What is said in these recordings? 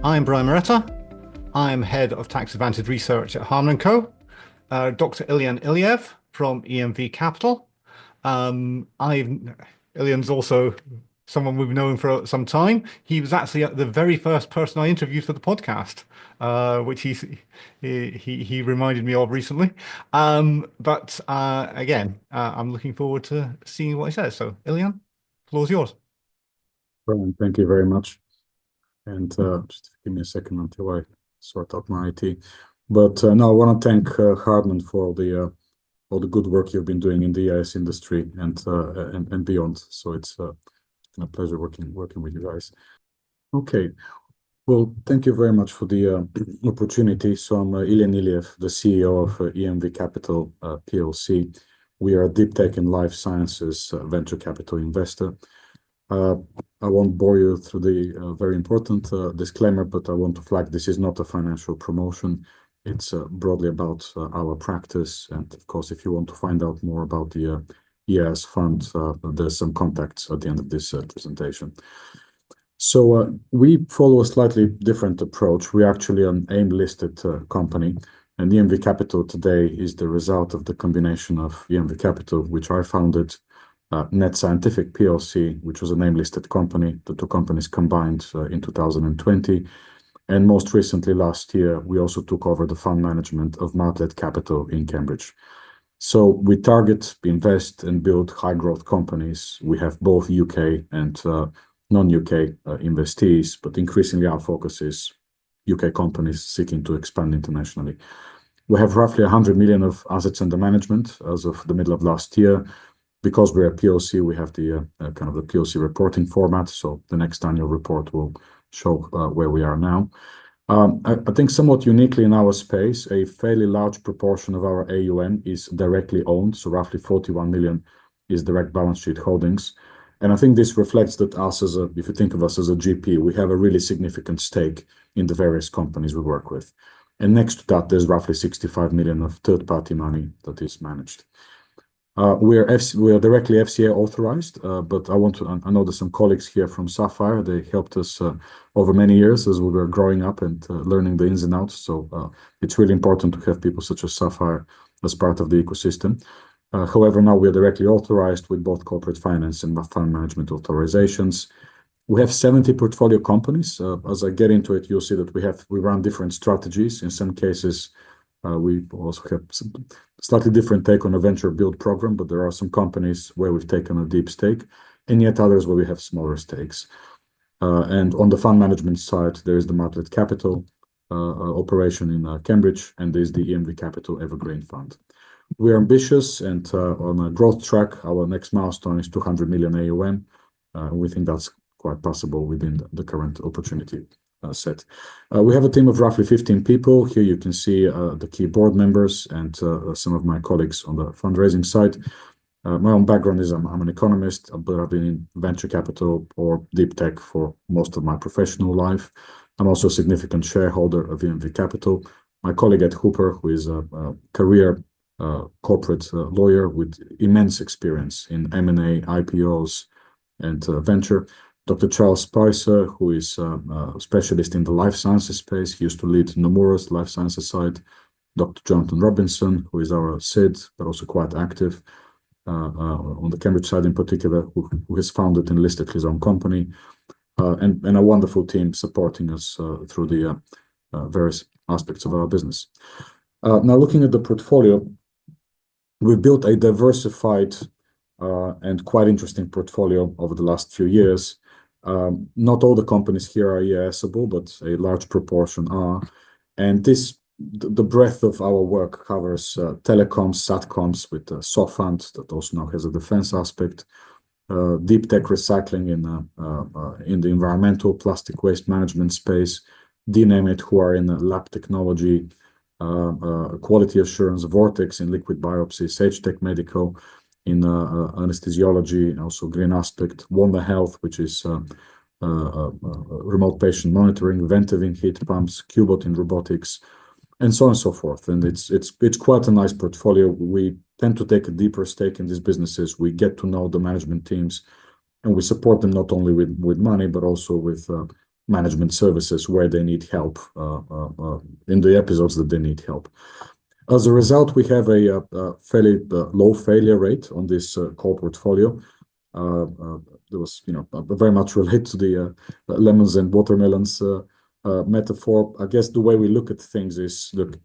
I'm Brian Moretta. I'm Head of Tax Advantage Research at Hardman Co. Dr. Ilian Iliev from EMV Capital. Ilian's also someone we've known for some time. He was actually the very first person I interviewed for the podcast, which he reminded me of recently. Again, I'm looking forward to seeing what he says. So, Ilian, floor's yours. Brian, thank you very much. And just give me a second until I sort out my IT. But no, I want to thank Hardman for all the good work you've been doing in the EIS industry and beyond. So it's been a pleasure working with you guys. Okay, well, thank you very much for the opportunity. So I'm Ilian Iliev, the CEO of EMV Capital PLC. We are a deep tech and life sciences venture capital investor. I won't bore you through the very important disclaimer, but I want to flag this is not a financial promotion. It's broadly about our practice. And of course, if you want to find out more about the EIS fund, there's some contacts at the end of this presentation. So we follow a slightly different approach. We're actually an AIM-listed company, and EMV Capital today is the result of the combination of EMV Capital, which I founded, Net Scientific PLC, which was a name-listed company. The two companies combined in 2020. And most recently, last year, we also took over the fund management of Martlet Capital in Cambridge. So we target, invest, and build high-growth companies. We have both UK and non-UK investees, but increasingly our focus is UK companies seeking to expand internationally. We have roughly 100 million of assets under management as of the middle of last year. Because we're a PLC, we have the kind of the PLC reporting format. So the next annual report will show where we are now. I think somewhat uniquely in our space, a fairly large proportion of our AUM is directly owned. So roughly 41 million is direct balance sheet holdings. And I think this reflects that us as if you think of us as a GP, we have a really significant stake in the various companies we work with. And next to that, there's roughly 65 million of third-party money that is managed. We are directly FCA authorized, but I know there's some colleagues here from Sapphire. They helped us over many years as we were growing up and learning the ins and outs. So it's really important to have people such as Sapphire as part of the ecosystem. However, now we are directly authorized with both corporate finance and fund management authorizations. We have 70 portfolio companies. As I get into it, you'll see that we run different strategies. In some cases, we also have some slightly different take on a venture build program, but there are some companies where we've taken a deep stake, and yet others where we have smaller stakes. And on the fund management side, there is the Martlet Capital operation in Cambridge, and there's the EMV Capital Evergreen Fund. We're ambitious and on a growth track. Our next milestone is 200 million AUM. We think that's quite possible within the current opportunity set. We have a team of roughly 15 people. Here you can see the key board members and some of my colleagues on the fundraising side. My own background is I'm an economist, but I've been in venture capital or deep tech for most of my professional life. I'm also a significant shareholder of EMV Capital. My colleague Ed Hooper, who is a career corporate lawyer with immense experience in M&A, IPOs, and venture. Dr. Charles Spicer, who is a specialist in the life sciences space. He used to lead Nomura's life sciences side. Dr. Jonathan Robinson, who is our SID, but also quite active on the Cambridge side in particular, who has founded and listed his own company, and a wonderful team supporting us through the various aspects of our business. Now, looking at the portfolio, we've built a diversified and quite interesting portfolio over the last few years. Not all the companies here are EIS-able, but a large proportion are. And the breadth of our work covers telecoms, satcoms with SoftFund that also now has a defense aspect, deep tech recycling in the environmental plastic waste management space, DNAME it, who are in lab technology, quality assurance, Vortex in liquid biopsy, SageTech Medical in anesthesiology, and also Green Aspect, Wanda Health, which is remote patient monitoring, Ventavin heat pumps, Qbot in robotics, and so on and so forth. And it's quite a nice portfolio. We tend to take a deeper stake in these businesses. We get to know the management teams, and we support them not only with money, but also with management services where they need help in the episodes that they need help. As a result, we have a fairly low failure rate on this core portfolio. There was, very much related to the lemons and watermelons metaphor. I guess the way we look at things is, look,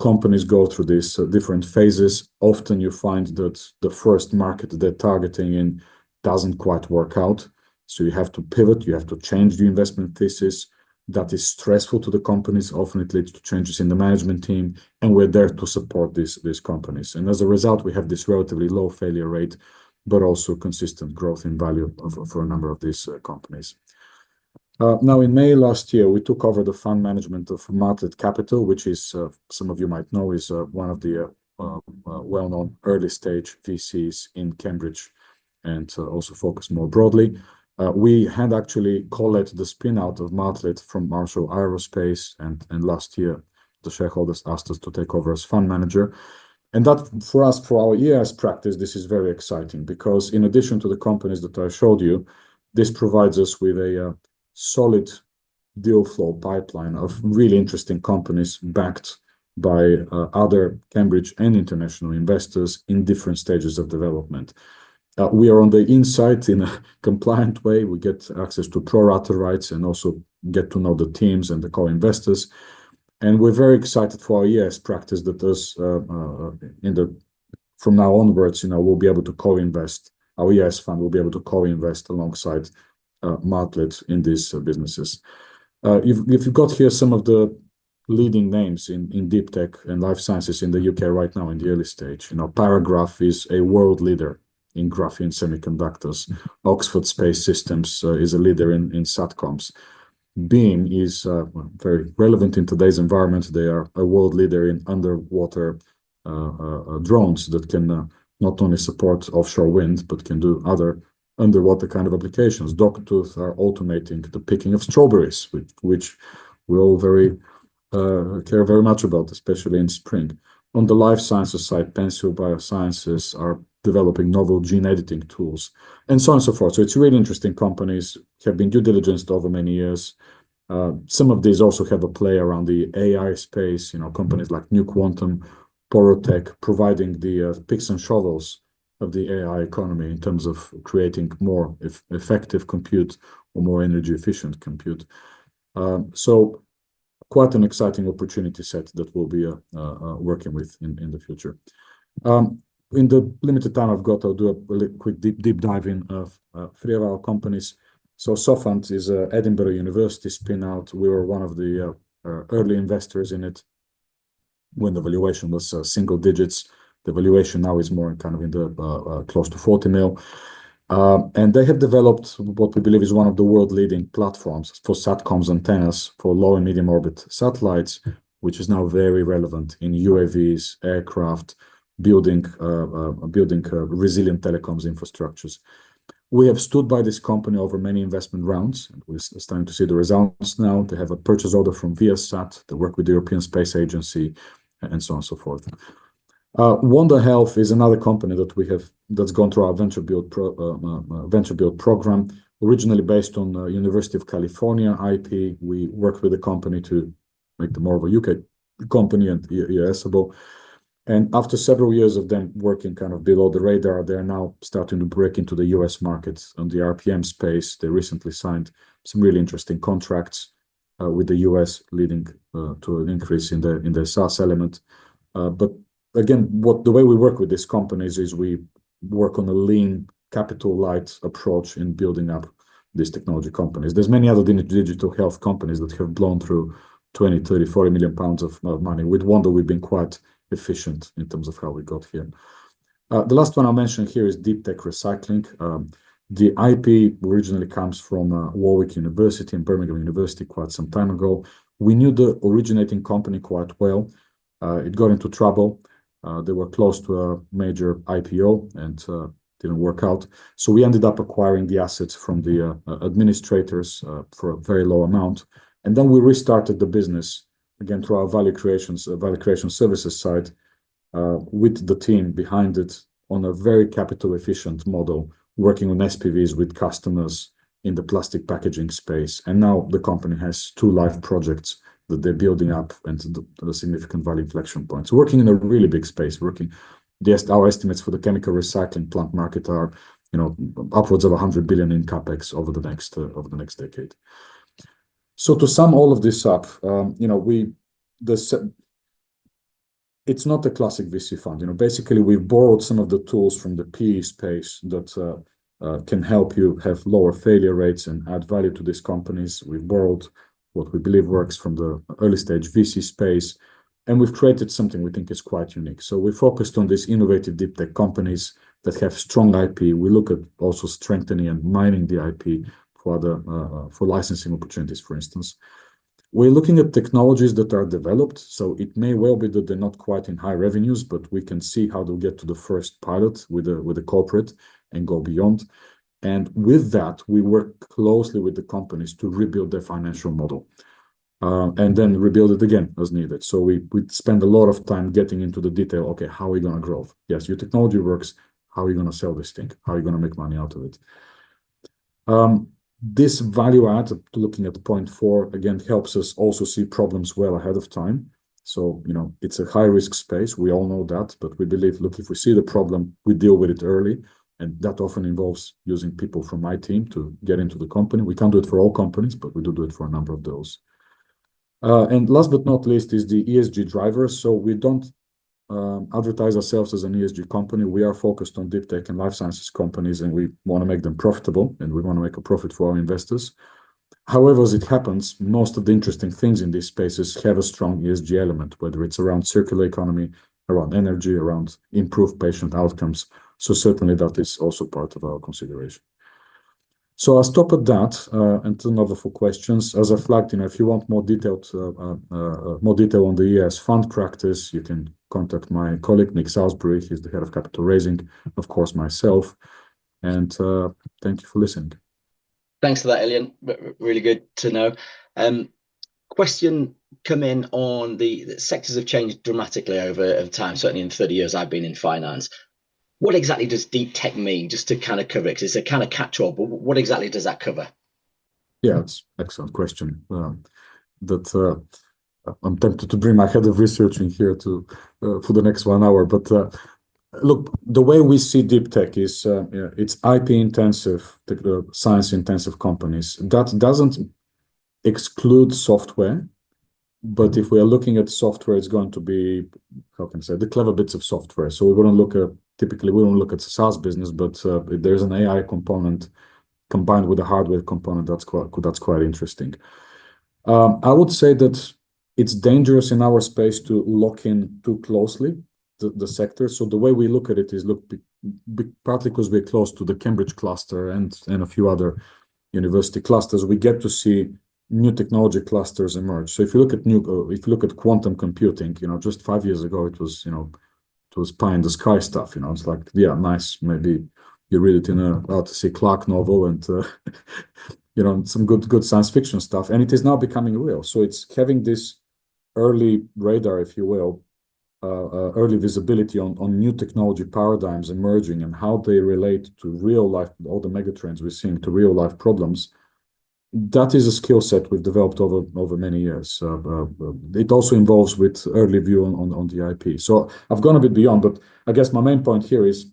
companies go through these different phases. Often you find that the first market they're targeting in doesn't quite work out. So you have to pivot, you have to change the investment thesis. That is stressful to the companies. Often it leads to changes in the management team, and we're there to support these companies. And as a result, we have this relatively low failure rate, but also consistent growth in value for a number of these companies. Now, in May last year, we took over the fund management of Martlet Capital, which is, some of you might know, is one of the well-known early-stage VCs in Cambridge, and also focus more broadly. We had actually co-led the spin-out of Martlet from Marshall Aerospace, and last year, the shareholders asked us to take over as fund manager. And that, for us, for our EIS practice, this is very exciting, because in addition to the companies that I showed you, this provides us with a solid deal flow pipeline of really interesting companies backed by other Cambridge and international investors in different stages of development. We are on the inside in a compliant way. We get access to pro rata rights and also get to know the teams and the co-investors. And we're very excited for our EIS practice that us from now onwards, we'll be able to co-invest. Our EIS fund will be able to co-invest alongside Martlet in these businesses. You've got here some of the leading names in deep tech and life sciences in the UK right now in the early stage. Paragraph is a world leader in graphene semiconductors. Oxford Space Systems is a leader in SATCOMs. Beam is very relevant in today's environment. They are a world leader in underwater drones that can not only support offshore wind, but can do other underwater kind of applications. Dogtooth are automating the picking of strawberries, which we all care very much about, especially in spring. On the life sciences side, Pensio Biosciences are developing novel gene editing tools, and so on and so forth. So it's really interesting companies, have been due diligenced over many years. Some of these also have a play around the AI space, companies like New Quantum, Porotech, providing the picks and shovels of the AI economy in terms of creating more effective compute or more energy efficient compute. So quite an exciting opportunity set that we'll be working with in the future. In the limited time I've got, I'll do a quick deep dive in of three of our companies. So Sofant is a Edinburgh University spin-out. We were one of the early investors in it when the valuation was single digits. The valuation now is more kind of in the close to 40 mil. And they have developed what we believe is one of the world leading platforms for SATCOMs antennas for low and medium orbit satellites, which is now very relevant in UAVs, aircraft, building resilient telecoms infrastructures. We have stood by this company over many investment rounds, and we're starting to see the results now. They have a purchase order from Viasat. They work with the European Space Agency, and so on and so forth. Wonder Health is another company that's gone through our venture build program, originally based on University of California IP. We worked with the company to make them more of a UK company and EISable. And after several years of them working kind of below the radar, they're now starting to break into the US market on the RPM space. They recently signed some really interesting contracts with the US, leading to an increase in the SaaS element. But again, the way we work with these companies is we work on a lean, capital light approach in building up these technology companies. There's many other digital health companies that have blown through 20, 30, 40 million pounds of money. With Wonder, we've been quite efficient in terms of how we got here. The last one I'll mention here is Deep Tech Recycling. The IP originally comes from Warwick University and Birmingham University quite some time ago. We knew the originating company quite well. It got into trouble. They were close to a major IPO and didn't work out. So we ended up acquiring the assets from the administrators for a very low amount. And then we restarted the business again through our value creation services side with the team behind it on a very capital efficient model, working on SPVs with customers in the plastic packaging space. And now the company has 2 live projects that they're building up and the significant value inflection points. Working in a really big space, our estimates for the chemical recycling plant market are, upwards of 100 billion in capex over the next decade. So to sum all of this up, it's not a classic VC fund. Basically, we've borrowed some of the tools from the PE space that can help you have lower failure rates and add value to these companies. We've borrowed what we believe works from the early stage VC space, and we've created something we think is quite unique. So we focused on these innovative deep tech companies that have strong IP. We look at also strengthening and mining the IP for licensing opportunities, for instance. We're looking at technologies that are developed, so it may well be that they're not quite in high revenues, but we can see how they'll get to the first pilot with a corporate and go beyond. And with that, we work closely with the companies to rebuild their financial model, and then rebuild it again as needed. So we spend a lot of time getting into the detail. Okay, how are we going to grow? Yes, your technology works. How are you going to sell this thing? How are you going to make money out of it? This value add, looking at point 4, again, helps us also see problems well ahead of time. So, it's a high risk space. We all know that, but we believe, look, if we see the problem, we deal with it early. And that often involves using people from my team to get into the company. We can't do it for all companies, but we do it for a number of those. And last but not least is the ESG drivers. So we don't advertise ourselves as an ESG company. We are focused on deep tech and life sciences companies, and we want to make them profitable, and we want to make a profit for our investors. However, as it happens, most of the interesting things in these spaces have a strong ESG element, whether it's around circular economy, around energy, around improved patient outcomes. So certainly that is also part of our consideration. So I'll stop at that and turn over for questions. As I flagged, if you want more detail on the ES fund practice, you can contact my colleague Nick Salisbury. He's the head of capital raising, of course, myself. And thank you for listening. Thanks for that, Ilian. Really good to know. Question come in on the sectors have changed dramatically over time. Certainly in 30 years I've been in finance. What exactly does deep tech mean, just to kind of cover it? Because it's a kind of catch-all, but what exactly does that cover? Yeah, it's an excellent question. I'm tempted to bring my head of research in here for the next 1 hour. But look, the way we see deep tech is it's IP intensive, science intensive companies. That doesn't exclude software. But if we are looking at software, it's going to be, how can I say, the clever bits of software. So we wouldn't look at the SaaS business, but if there's an AI component combined with a hardware component, that's quite interesting. I would say that it's dangerous in our space to lock in too closely the sector. So the way we look at it is partly because we're close to the Cambridge cluster and a few other university clusters, we get to see new technology clusters emerge. So if you look at quantum computing, just 5 years ago it was pie in the sky stuff. It's like, yeah, nice. Maybe you read it in a Arthur C. Clarke novel and some good science fiction stuff, and it is now becoming real. So it's having this early radar, if you will, early visibility on new technology paradigms emerging and how they relate to real life, all the megatrends we're seeing, to real life problems. That is a skill set we've developed over many years. It also involves with early view on the IP. So I've gone a bit beyond, but I guess my main point here is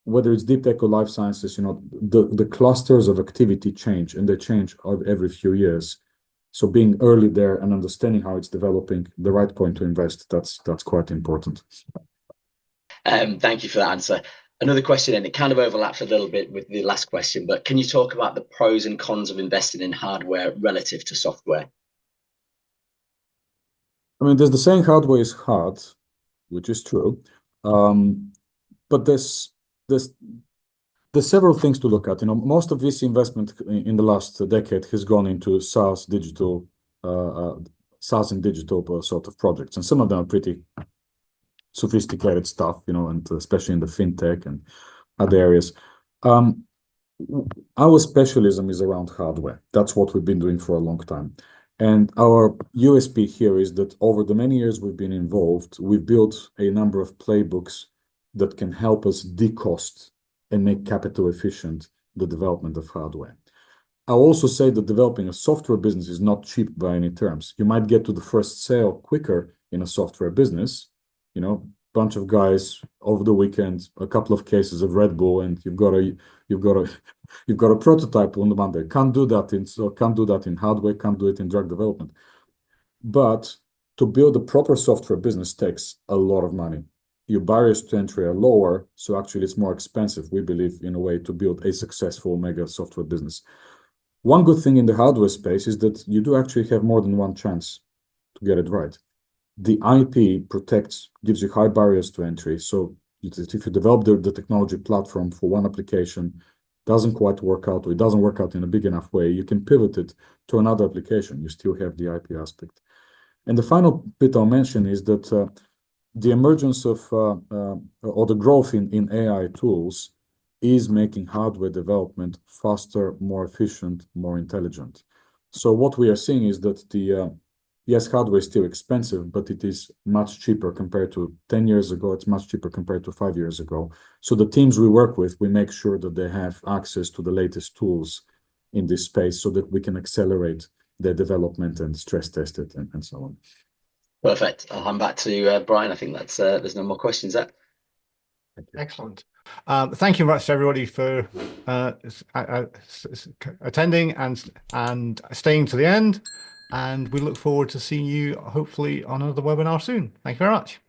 whether it's deep tech or life sciences, the clusters of activity change, and they change every few years. So being early there and understanding how it's developing, the right point to invest, that's quite important. Thank you for that answer. Another question, and it kind of overlaps a little bit with the last question, but can you talk about the pros and cons of investing in hardware relative to software? I mean, there's the saying hardware is hard, which is true. But there's several things to look at. Most of this investment in the last decade has gone into SaaS and digital sort of projects, and some of them are pretty sophisticated stuff, and especially in the fintech and other areas. Our specialism is around hardware. That's what we've been doing for a long time. And our USP here is that over the many years we've been involved, we've built a number of playbooks that can help us decost and make capital efficient the development of hardware. I'll also say that developing a software business is not cheap by any terms. You might get to the first sale quicker in a software business, bunch of guys over the weekend, a couple of cases of Red Bull, and you've got a prototype on the Monday. Can't do that in hardware, can't do it in drug development. But to build a proper software business takes a lot of money. Your barriers to entry are lower, so actually it's more expensive, we believe, in a way, to build a successful mega software business. One good thing in the hardware space is that you do actually have more than one chance to get it right. The IP gives you high barriers to entry. So if you develop the technology platform for one application, doesn't quite work out, or it doesn't work out in a big enough way, you can pivot it to another application. You still have the IP aspect. And the final bit I'll mention is that the emergence of or the growth in AI tools is making hardware development faster, more efficient, more intelligent. So what we are seeing is that yes, hardware is still expensive, but it is much cheaper compared to 10 years ago. It's much cheaper compared to 5 years ago. So the teams we work with, we make sure that they have access to the latest tools in this space so that we can accelerate their development and stress test it and so on. Perfect. I'll hand back to Brian. I think that's there's no more questions there. Excellent. Thank you very much to everybody for attending and staying to the end. And we look forward to seeing you hopefully on another webinar soon. Thank you very much.